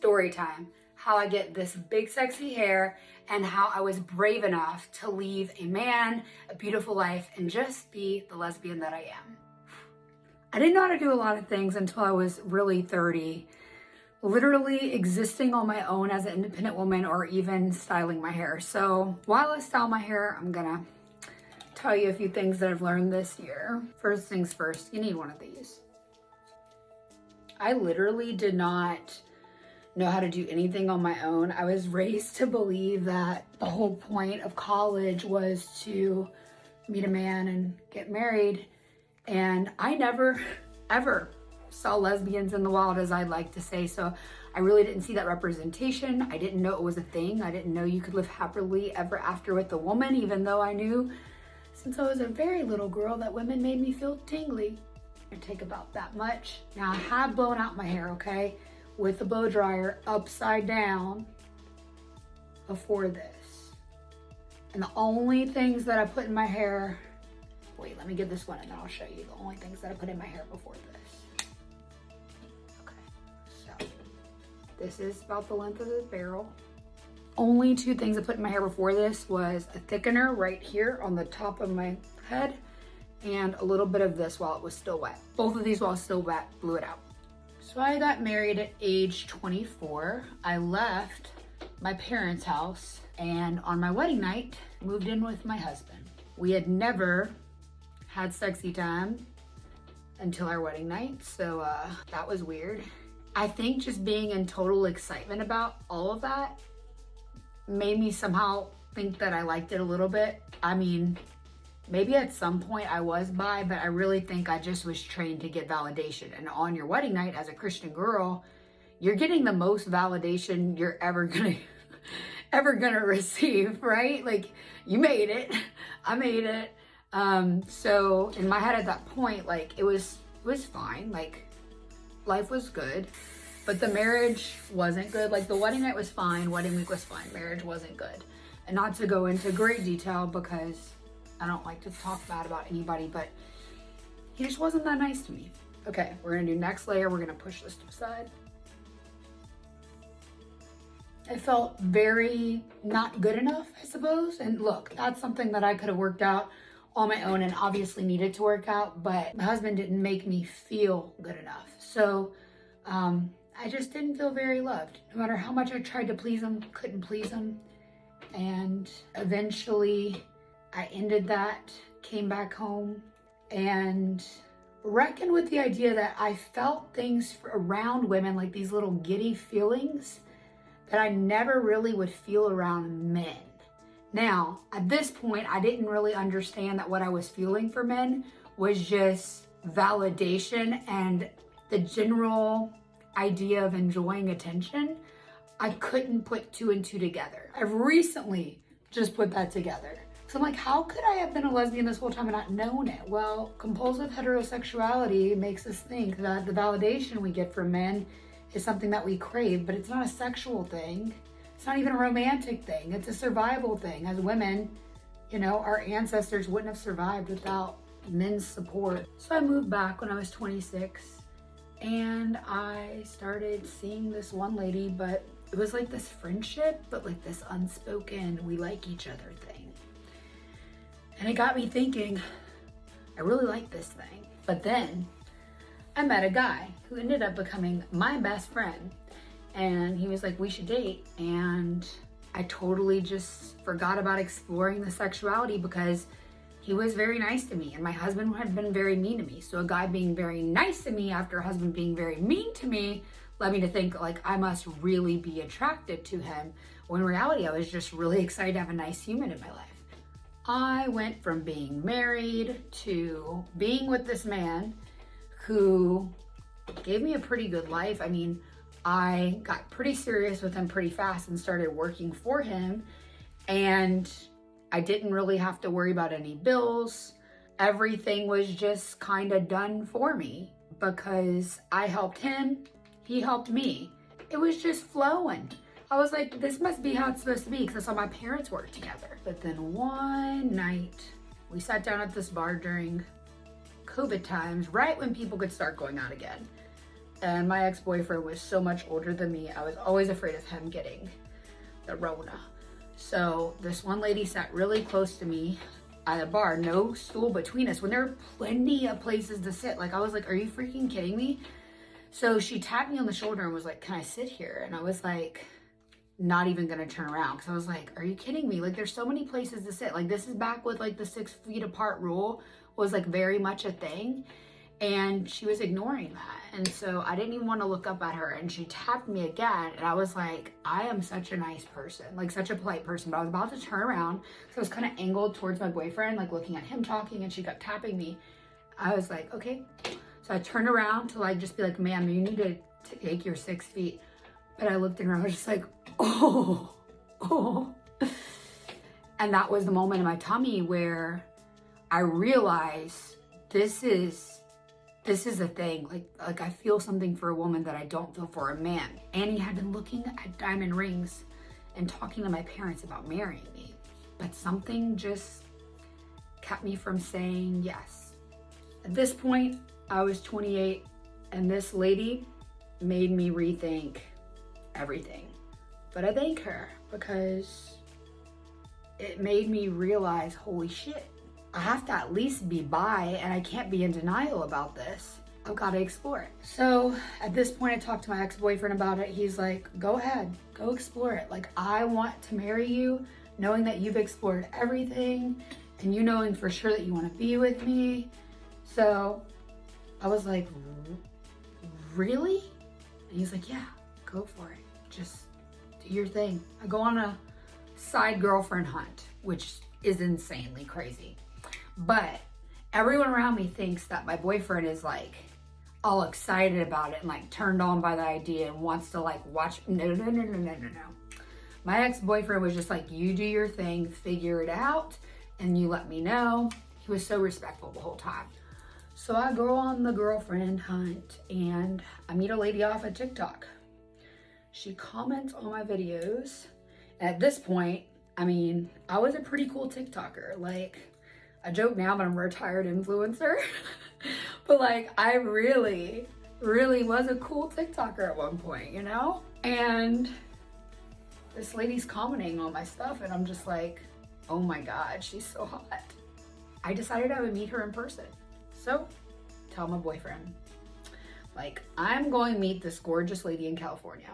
story time. How I get this big sexy hair and how I was brave enough to leave a man, a beautiful life, and just be the lesbian that I am. I didn't know how to do a lot of things until I was really 30, literally existing on my own as an independent woman or even styling my hair. So while I style my hair, I'm gonna tell you a few things that I've learned this year. First things first, you need one of these. I literally did not know how to do anything on my own. I was raised to believe that the whole point of college was to meet a man and get married. And I never, ever saw lesbians in the wild, as I'd like to say. So I really didn't see that representation. I didn't know it was a thing. I didn't know you could live happily ever after with a woman, even though I knew since I was a very little girl that women made me feel tingly. It take about that much. Now I have blown out my hair, okay? With the blow dryer upside down before this. And the only things that I put in my hair, wait, let me get this one and then I'll show you the only things that I put in my hair before this. Okay, so this is about the length of the barrel. Only two things I put in my hair before this was a thickener right here on the top of my head and a little bit of this while it was still wet. Both of these while still wet, blew it out. So I got married at age 24. I left my parents' house and on my wedding night, moved in with my husband. We had never had sexy time until our wedding night, so that was weird. I think just being in total excitement about all of that made me somehow think that I liked it a little bit. I mean, maybe at some point I was bi, but I really think I just was trained to get validation. And on your wedding night as a Christian girl, you're getting the most validation you're ever gonna receive, right? Like, you made it, I made it. So in my head at that point, like, it was fine. Like, life was good, but the marriage wasn't good. Like, the wedding night was fine, wedding week was fine, marriage wasn't good. And not to go into great detail because I don't like to talk bad about anybody, but he just wasn't that nice to me. Okay, we're gonna do next layer. We're gonna push this to the side. I felt very not good enough, I suppose. And look, that's something that I could have worked out on my own and obviously needed to work out, but my husband didn't make me feel good enough. So I just didn't feel very loved. No matter how much I tried to please him, couldn't please him. And eventually I ended that, came back home, and reckoned with the idea that I felt things around women, like these little giddy feelings that I never really would feel around men. Now, at this point, I didn't really understand that what I was feeling for men was just validation and the general idea of enjoying attention. I couldn't put two and two together. I've recently just put that together. So I'm like, how could I have been a lesbian this whole time and not known it? Well, compulsive heterosexuality makes us think that the validation we get from men is something that we crave, but it's not a sexual thing. It's not even a romantic thing. It's a survival thing. As women, you know, our ancestors wouldn't have survived without men's support. So I moved back when I was 26 and I started seeing this one lady, but it was like this friendship, but like this unspoken, we like each other thing. And it got me thinking, I really like this thing. But then I met a guy who ended up becoming my best friend. And he was like, we should date. And I totally just forgot about exploring the sexuality because he was very nice to me. And my husband had been very mean to me. So a guy being very nice to me after a husband being very mean to me led me to think like I must really be attracted to him. When in reality, I was just really excited to have a nice human in my life. I went from being married to being with this man who gave me a pretty good life. I mean, I got pretty serious with him pretty fast and started working for him. And I didn't really have to worry about any bills. Everything was just kind of done for me because I helped him, he helped me. It was just flowing. I was like, this must be how it's supposed to be because I saw my parents work together. But then one night, we sat down at this bar during COVID times, right when people could start going out again. And my ex-boyfriend was so much older than me. I was always afraid of him getting the Rona. So this one lady sat really close to me at a bar, no stool between us, when there were plenty of places to sit. Like, I was like, are you freaking kidding me? So she tapped me on the shoulder and was like, can I sit here? And I was like, not even gonna turn around, because I was like, are you kidding me? Like, there's so many places to sit. Like, this is back with like the 6 feet apart rule was like very much a thing. And she was ignoring that. And so I didn't even want to look up at her. And she tapped me again. And I was like, I am such a nice person, like such a polite person. But I was about to turn around. So I was kind of angled towards my boyfriend, like looking at him talking. And she kept tapping me. I was like, okay. So I turned around to like just be like, ma'am, you need to take your 6 feet. But I looked at her. I was just like, oh. And that was the moment in my tummy where I realized this is a thing. Like I feel something for a woman that I don't feel for a man. Annie had been looking at diamond rings and talking to my parents about marrying me, but something just kept me from saying yes. At this point, I was 28, and this lady made me rethink everything. But I thank her, because it made me realize, holy shit, I have to at least be bi, and I can't be in denial about this. I've got to explore it. So at this point, I talked to my ex-boyfriend about it. He's like, go ahead, go explore it. Like, I want to marry you knowing that you've explored everything and you knowing for sure that you want to be with me. So I was like, really? And he's like, yeah, go for it. Just do your thing. I go on a side girlfriend hunt, which is insanely crazy. But everyone around me thinks that my boyfriend is like all excited about it and like turned on by the idea and wants to like watch. No. My ex-boyfriend was just like, you do your thing, figure it out, and you let me know. He was so respectful the whole time. So I go on the girlfriend hunt and I meet a lady off of TikTok. She comments on my videos. At this point, I mean, I was a pretty cool TikToker. Like, I joke now, but I'm a retired influencer. But like, I really was a cool TikToker at one point, you know? And this lady's commenting on my stuff and I'm just like, oh my God, she's so hot. I decided I would meet her in person. So, tell my boyfriend, like, I'm going to meet this gorgeous lady in California.